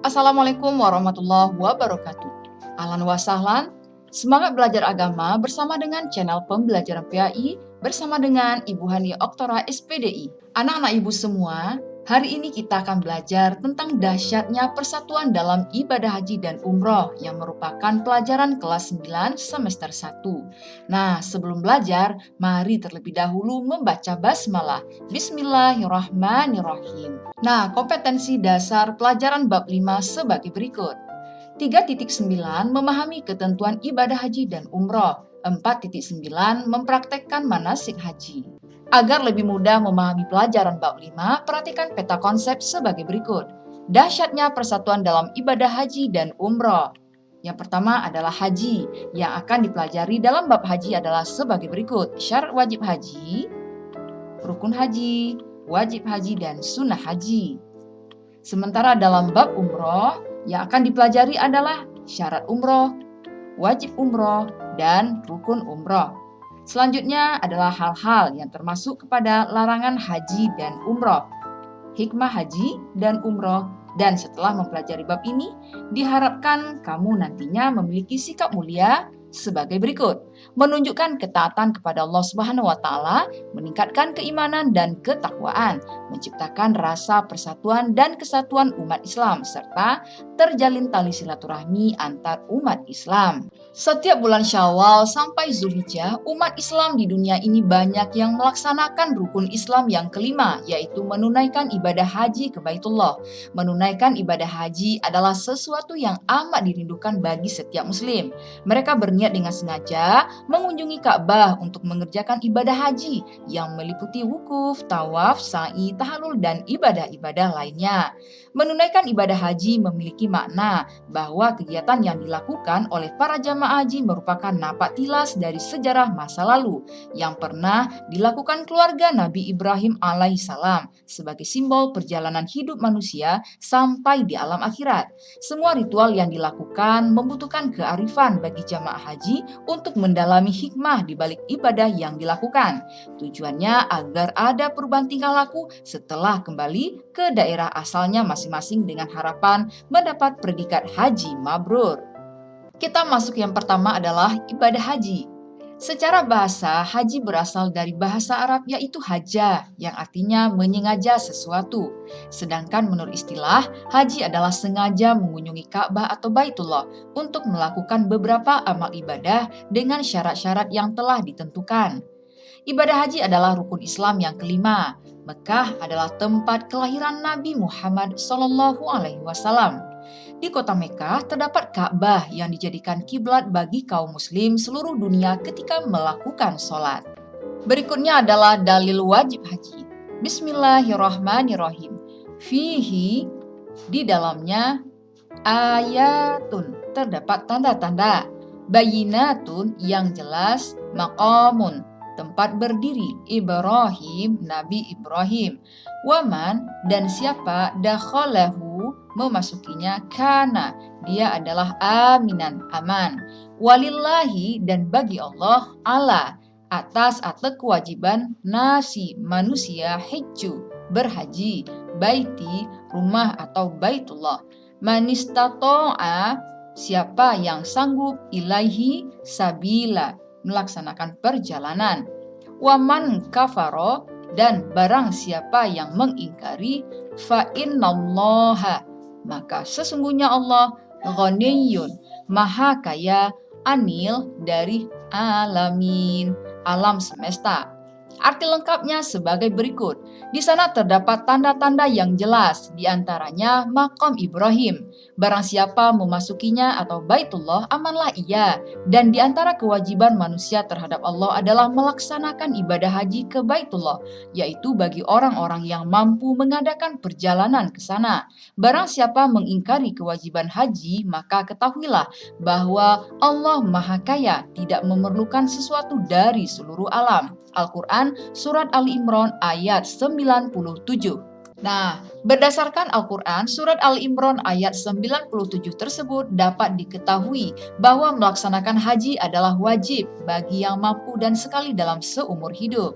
Assalamualaikum warahmatullahi wabarakatuh. Ahlan wa sahlan, semangat belajar agama bersama dengan channel pembelajaran PAI bersama dengan Ibu Hani Oktora SPDI. Anak-anak ibu semua, hari ini kita akan belajar tentang dahsyatnya persatuan dalam ibadah haji dan umroh yang merupakan pelajaran kelas 9 semester 1. Nah, sebelum belajar, mari terlebih dahulu membaca basmalah. Bismillahirrahmanirrahim. Nah, kompetensi dasar pelajaran bab 5 sebagai berikut. 3.9 memahami ketentuan ibadah haji dan umroh. 4.9 mempraktekkan manasik haji. Agar lebih mudah memahami pelajaran bab 5, perhatikan peta konsep sebagai berikut. Dahsyatnya persatuan dalam ibadah haji dan umroh. Yang pertama adalah haji. Yang akan dipelajari dalam bab haji adalah sebagai berikut. Syarat wajib haji, rukun haji, wajib haji, dan sunnah haji. Sementara dalam bab umroh, yang akan dipelajari adalah syarat umroh, wajib umroh, dan rukun umroh. Selanjutnya adalah hal-hal yang termasuk kepada larangan haji dan umroh, hikmah haji dan umroh. Dan setelah mempelajari bab ini, diharapkan kamu nantinya memiliki sikap mulia sebagai berikut. Menunjukkan ketaatan kepada Allah Subhanahu wa taala, meningkatkan keimanan dan ketakwaan, menciptakan rasa persatuan dan kesatuan umat Islam, serta terjalin tali silaturahmi antar umat Islam. Setiap bulan Syawal sampai Zulhijjah, umat Islam di dunia ini banyak yang melaksanakan rukun Islam yang kelima, yaitu menunaikan ibadah haji ke Baitullah. Menunaikan ibadah haji adalah sesuatu yang amat dirindukan bagi setiap muslim. Mereka berniat dengan sengaja mengunjungi Ka'bah untuk mengerjakan ibadah haji yang meliputi wukuf, tawaf, sa'i, tahallul, dan ibadah-ibadah lainnya. Menunaikan ibadah haji memiliki makna bahwa kegiatan yang dilakukan oleh para jamaah haji merupakan napak tilas dari sejarah masa lalu yang pernah dilakukan keluarga Nabi Ibrahim alaihissalam sebagai simbol perjalanan hidup manusia sampai di alam akhirat. Semua ritual yang dilakukan membutuhkan kearifan bagi jamaah haji untuk mendalami hikmah di balik ibadah yang dilakukan. Tujuannya agar ada perubahan tingkah laku setelah kembali ke daerah asalnya masing-masing dengan harapan mendapat predikat haji mabrur. Kita masuk yang pertama adalah ibadah haji. Secara bahasa, haji berasal dari bahasa Arab yaitu haja, yang artinya menyengaja sesuatu. Sedangkan menurut istilah, haji adalah sengaja mengunjungi Ka'bah atau Baitullah untuk melakukan beberapa amal ibadah dengan syarat-syarat yang telah ditentukan. Ibadah haji adalah rukun Islam yang kelima. Mekah adalah tempat kelahiran Nabi Muhammad SAW. Di kota Mekah terdapat Ka'bah yang dijadikan kiblat bagi kaum muslim seluruh dunia ketika melakukan sholat. Berikutnya adalah dalil wajib haji. Bismillahirrahmanirrahim. Fihi, di dalamnya, ayatun, terdapat tanda-tanda. Bayinatun, yang jelas. Maqamun, tempat berdiri. Ibrahim, Nabi Ibrahim. Waman, dan siapa dakhalahu, memasukinya, kana, dia adalah aminan, aman. Walillahi, dan bagi Allah, ala, atas atau kewajiban nasi, manusia, hijju, berhaji, baiti, rumah atau baitullah. Manistato'a, siapa yang sanggup, ilaihi, sabila, melaksanakan perjalanan. Waman kafaro, dan barang siapa yang mengingkari, fa innallaha, maka sesungguhnya Allah ghaniyun, maha kaya, anil, dari alamin, alam semesta. Arti lengkapnya sebagai berikut. Di sana terdapat tanda-tanda yang jelas, di antaranya makom Ibrahim. Barang siapa memasukinya atau Baitullah, amanlah ia. Dan di antara kewajiban manusia terhadap Allah adalah melaksanakan ibadah haji ke Baitullah, yaitu bagi orang-orang yang mampu mengadakan perjalanan ke sana. Barang siapa mengingkari kewajiban haji, maka ketahuilah bahwa Allah Maha Kaya, tidak memerlukan sesuatu dari seluruh alam. Al-Quran, Surat Ali Imran ayat 97. Nah, berdasarkan Al-Quran, Surat Ali Imran ayat 97 tersebut dapat diketahui bahwa melaksanakan haji adalah wajib bagi yang mampu dan sekali dalam seumur hidup.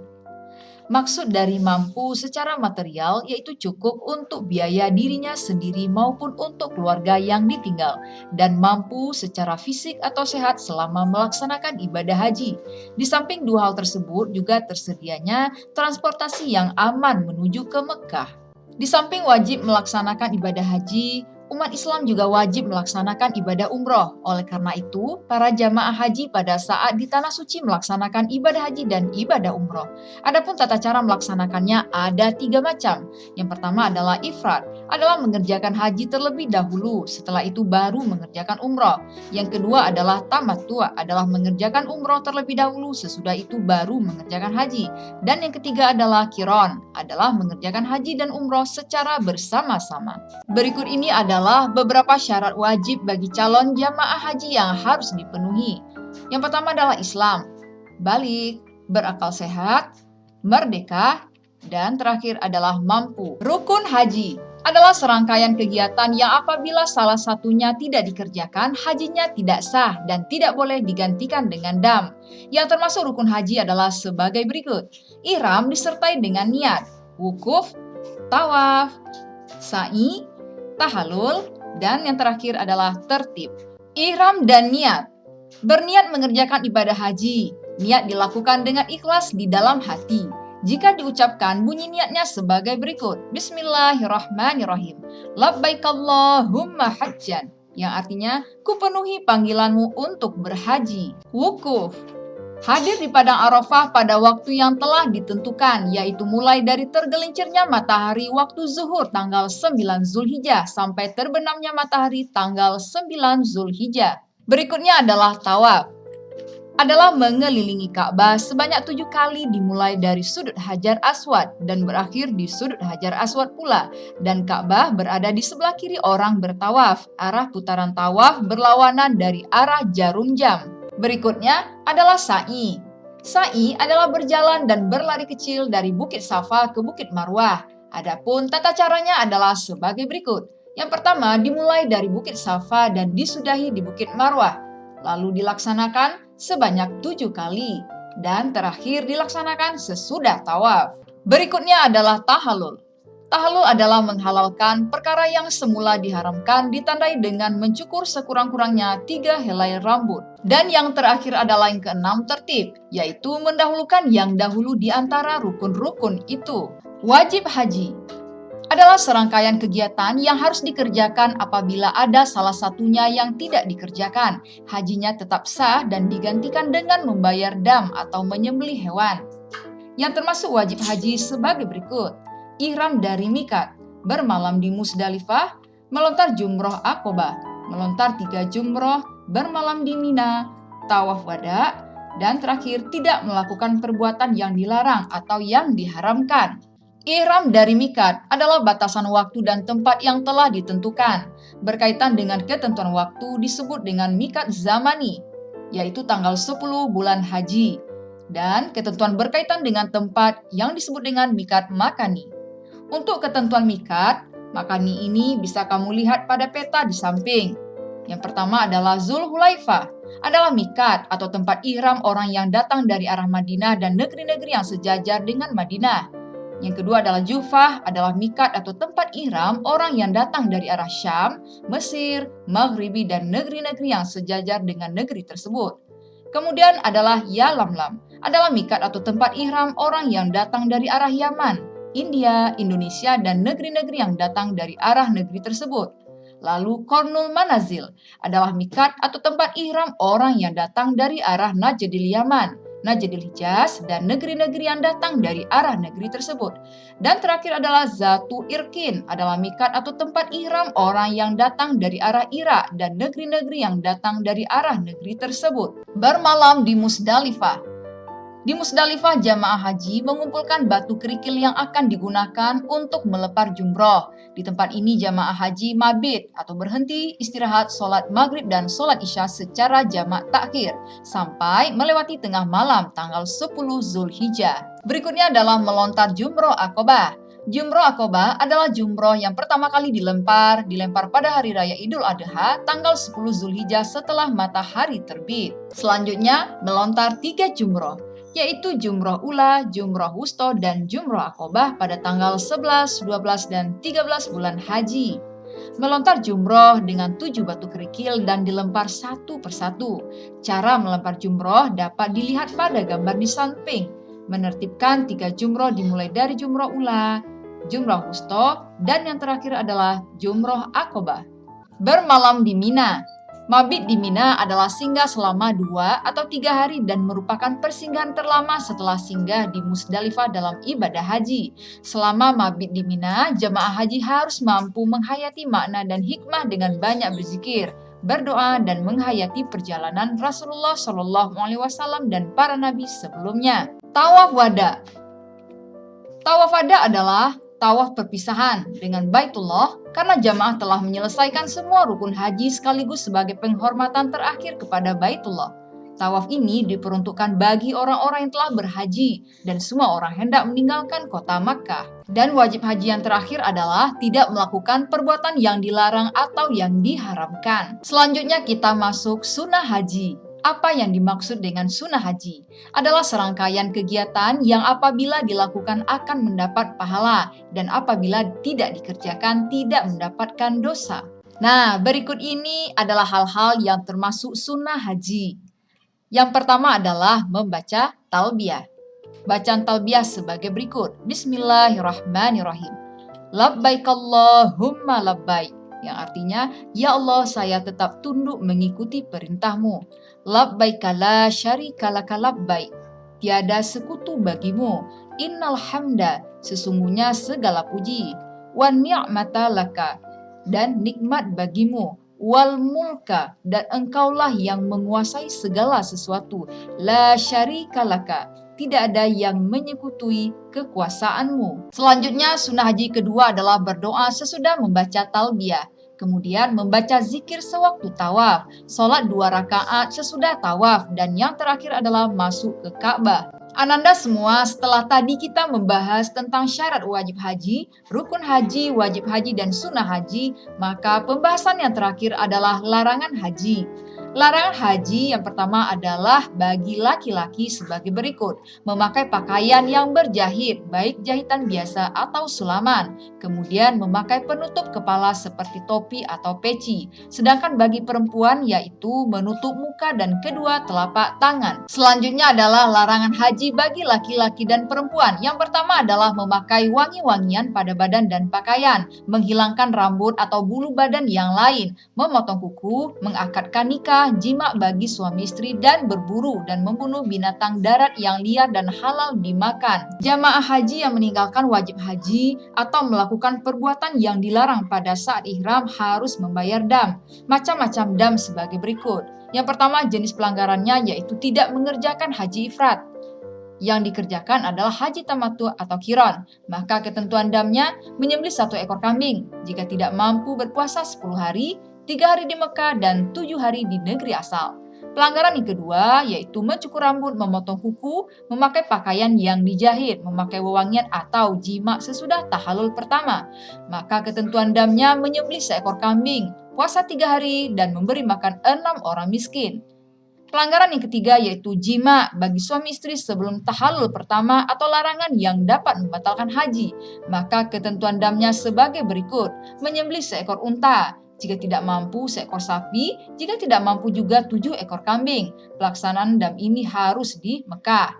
Maksud dari mampu secara material yaitu cukup untuk biaya dirinya sendiri maupun untuk keluarga yang ditinggal, dan mampu secara fisik atau sehat selama melaksanakan ibadah haji. Di samping dua hal tersebut juga tersedianya transportasi yang aman menuju ke Mekah. Di samping wajib melaksanakan ibadah haji, umat Islam juga wajib melaksanakan ibadah umroh. Oleh karena itu, para jamaah haji pada saat di Tanah Suci melaksanakan ibadah haji dan ibadah umroh. Adapun tata cara melaksanakannya ada 3 macam. Yang pertama adalah ifrad, adalah mengerjakan haji terlebih dahulu, setelah itu baru mengerjakan umroh. Yang kedua adalah tamattu, adalah mengerjakan umroh terlebih dahulu, sesudah itu baru mengerjakan haji. Dan yang ketiga adalah qiron, adalah mengerjakan haji dan umroh secara bersama-sama. Berikut ini adalah beberapa syarat wajib bagi calon jamaah haji yang harus dipenuhi. Yang pertama adalah Islam, balik, berakal sehat, merdeka, dan terakhir adalah mampu. Rukun haji adalah serangkaian kegiatan yang apabila salah satunya tidak dikerjakan, hajinya tidak sah dan tidak boleh digantikan dengan dam. Yang termasuk rukun haji adalah sebagai berikut. Ihram disertai dengan niat, wukuf, tawaf, sa'i, tahallul, dan yang terakhir adalah tertib. Ihram dan niat. Berniat mengerjakan ibadah haji. Niat dilakukan dengan ikhlas di dalam hati. Jika diucapkan, bunyi niatnya sebagai berikut. Bismillahirrahmanirrahim. Labbaik Allahumma hajjan. Yang artinya, kupenuhi panggilanmu untuk berhaji. Wukuf. Hadir di padang Arafah pada waktu yang telah ditentukan, yaitu mulai dari tergelincirnya matahari waktu zuhur tanggal 9 Zulhijjah sampai terbenamnya matahari tanggal 9 Zulhijjah. Berikutnya adalah tawaf. Adalah mengelilingi Ka'bah sebanyak 7 kali dimulai dari sudut Hajar Aswad dan berakhir di sudut Hajar Aswad pula. Dan Ka'bah berada di sebelah kiri orang bertawaf. Arah putaran tawaf berlawanan dari arah jarum jam. Berikutnya adalah sa'i. Sa'i adalah berjalan dan berlari kecil dari Bukit Safa ke Bukit Marwah. Adapun tata caranya adalah sebagai berikut. Yang pertama dimulai dari Bukit Safa dan disudahi di Bukit Marwah. Lalu dilaksanakan sebanyak 7 kali. Dan terakhir dilaksanakan sesudah tawaf. Berikutnya adalah tahallul. Tahallul adalah menghalalkan perkara yang semula diharamkan ditandai dengan mencukur sekurang-kurangnya 3 helai rambut. Dan yang terakhir adalah yang keenam tertib, yaitu mendahulukan yang dahulu di antara rukun-rukun itu. Wajib haji adalah serangkaian kegiatan yang harus dikerjakan apabila ada salah satunya yang tidak dikerjakan. Hajinya tetap sah dan digantikan dengan membayar dam atau menyembelih hewan. Yang termasuk wajib haji sebagai berikut. Ihram dari mikat, bermalam di Musdalifah, melontar jumroh Aqobah, melontar 3 jumroh, bermalam di Mina, tawaf wada, dan terakhir tidak melakukan perbuatan yang dilarang atau yang diharamkan. Ihram dari mikat adalah batasan waktu dan tempat yang telah ditentukan. Berkaitan dengan ketentuan waktu disebut dengan mikat zamani, yaitu tanggal 10 bulan haji. Dan ketentuan berkaitan dengan tempat yang disebut dengan mikat makani. Untuk ketentuan mikat makani ini bisa kamu lihat pada peta di samping. Yang pertama adalah Zulhulaifah, adalah mikat atau tempat ihram orang yang datang dari arah Madinah dan negeri-negeri yang sejajar dengan Madinah. Yang kedua adalah Jufah, adalah mikat atau tempat ihram orang yang datang dari arah Syam, Mesir, Maghribi, dan negeri-negeri yang sejajar dengan negeri tersebut. Kemudian adalah Yalamlam, adalah mikat atau tempat ihram orang yang datang dari arah Yaman, India, Indonesia, dan negeri-negeri yang datang dari arah negeri tersebut. Lalu Kornul Manazil, adalah mikat atau tempat ihram orang yang datang dari arah Najdil Yaman, Najdil Hijaz, dan negeri-negeri yang datang dari arah negeri tersebut. Dan terakhir adalah Zatu Irkin, adalah mikat atau tempat ihram orang yang datang dari arah Irak dan negeri-negeri yang datang dari arah negeri tersebut. Bermalam di Musdalifah. Di Musdalifah, jamaah haji mengumpulkan batu kerikil yang akan digunakan untuk melepar jumroh. Di tempat ini jamaah haji mabit atau berhenti istirahat sholat maghrib dan sholat isya secara jamak takhir sampai melewati tengah malam tanggal 10 Zulhijjah. Berikutnya adalah melontar jumroh Aqobah. Jumroh Aqobah adalah jumroh yang pertama kali dilempar pada hari raya Idul Adha tanggal 10 Zulhijjah setelah matahari terbit. Selanjutnya melontar 3 jumroh. yaitu Jumroh Ula, Jumroh Wusto, dan Jumroh Aqobah pada tanggal 11, 12, dan 13 bulan haji. Melontar jumroh dengan 7 batu kerikil dan dilempar satu persatu. Cara melempar jumroh dapat dilihat pada gambar di samping. Menertibkan 3 jumroh dimulai dari Jumroh Ula, Jumroh Wusto, dan yang terakhir adalah Jumroh Aqobah. Bermalam di Mina. Mabit di Mina adalah singgah selama 2 atau 3 hari dan merupakan persinggahan terlama setelah singgah di Musdalifah dalam ibadah haji. Selama mabit di Mina, jemaah haji harus mampu menghayati makna dan hikmah dengan banyak berzikir, berdoa, dan menghayati perjalanan Rasulullah Shallallahu Alaihi Wasallam dan para nabi sebelumnya. Tawaf wada. Tawaf wada adalah tawaf perpisahan dengan Baitullah karena jamaah telah menyelesaikan semua rukun haji sekaligus sebagai penghormatan terakhir kepada Baitullah. Tawaf ini diperuntukkan bagi orang-orang yang telah berhaji dan semua orang hendak meninggalkan kota Makkah. Dan wajib haji yang terakhir adalah tidak melakukan perbuatan yang dilarang atau yang diharamkan. Selanjutnya kita masuk sunnah haji. Apa yang dimaksud dengan sunnah haji? Adalah serangkaian kegiatan yang apabila dilakukan akan mendapat pahala dan apabila tidak dikerjakan tidak mendapatkan dosa. Nah, berikut ini adalah hal-hal yang termasuk sunnah haji. Yang pertama adalah membaca talbiyah. Bacaan talbiyah sebagai berikut. Bismillahirrahmanirrahim. Labbaik Allahumma labbaik. Yang artinya, ya Allah, saya tetap tunduk mengikuti perintahmu. Labbaika la syarika laka labbaik. Tiada sekutu bagimu. Innal hamda, sesungguhnya segala puji. Wan ni'mata laka, dan nikmat bagimu. Wal mulka, dan engkaulah yang menguasai segala sesuatu. La syarika laka, tidak ada yang menyekutui kekuasaanmu. Selanjutnya, sunnah haji kedua adalah berdoa sesudah membaca talbiyah. Kemudian membaca zikir sewaktu tawaf, sholat 2 rakaat sesudah tawaf, dan yang terakhir adalah masuk ke Ka'bah. Ananda semua, setelah tadi kita membahas tentang syarat wajib haji, rukun haji, wajib haji, dan sunnah haji, maka pembahasan yang terakhir adalah larangan haji. Larangan haji yang pertama adalah bagi laki-laki sebagai berikut. Memakai pakaian yang berjahit, baik jahitan biasa atau sulaman. Kemudian memakai penutup kepala seperti topi atau peci. Sedangkan bagi perempuan yaitu menutup muka dan kedua telapak tangan. Selanjutnya adalah larangan haji bagi laki-laki dan perempuan. Yang pertama adalah memakai wangi-wangian pada badan dan pakaian. Menghilangkan rambut atau bulu badan yang lain. Memotong kuku, mengakadkan nikah, jima bagi suami istri, dan berburu dan membunuh binatang darat yang liar dan halal dimakan. Jamaah haji yang meninggalkan wajib haji atau melakukan perbuatan yang dilarang pada saat ihram harus membayar dam. Macam-macam dam sebagai berikut. Yang pertama, jenis pelanggarannya yaitu tidak mengerjakan haji ifrat. Yang dikerjakan adalah haji tamattu atau qiran. Maka ketentuan damnya menyembelih 1 ekor kambing. Jika tidak mampu berpuasa 10 hari, 3 hari di Mekah, dan 7 hari di negeri asal. Pelanggaran yang kedua yaitu mencukur rambut, memotong kuku, memakai pakaian yang dijahit, memakai wewangian atau jima sesudah tahalul pertama. Maka ketentuan damnya menyembelih 1 ekor kambing, puasa 3 hari, dan memberi makan 6 orang miskin. Pelanggaran yang ketiga yaitu jima bagi suami istri sebelum tahalul pertama atau larangan yang dapat membatalkan haji. Maka ketentuan damnya sebagai berikut. Menyembelih 1 ekor unta. Jika tidak mampu 1 ekor sapi, jika tidak mampu juga 7 ekor kambing. Pelaksanaan dam ini harus di Mekah.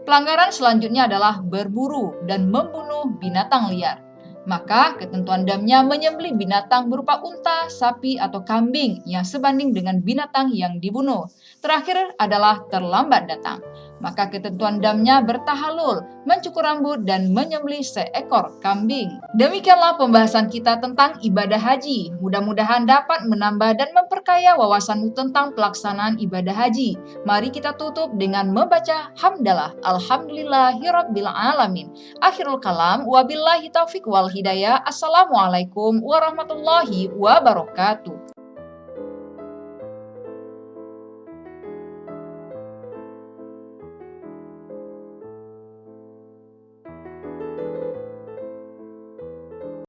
Pelanggaran selanjutnya adalah berburu dan membunuh binatang liar. Maka ketentuan damnya menyembelih binatang berupa unta, sapi, atau kambing yang sebanding dengan binatang yang dibunuh. Terakhir adalah terlambat datang. Maka ketentuan damnya bertahalul, mencukur rambut, dan menyembelih 1 ekor kambing. Demikianlah pembahasan kita tentang ibadah haji. Mudah-mudahan dapat menambah dan memperkaya wawasanmu tentang pelaksanaan ibadah haji. Mari kita tutup dengan membaca hamdalah. Alhamdulillahirabbil alamin. Akhirul kalam, wabillahi taufiq wal hidayah. Assalamualaikum warahmatullahi wabarakatuh.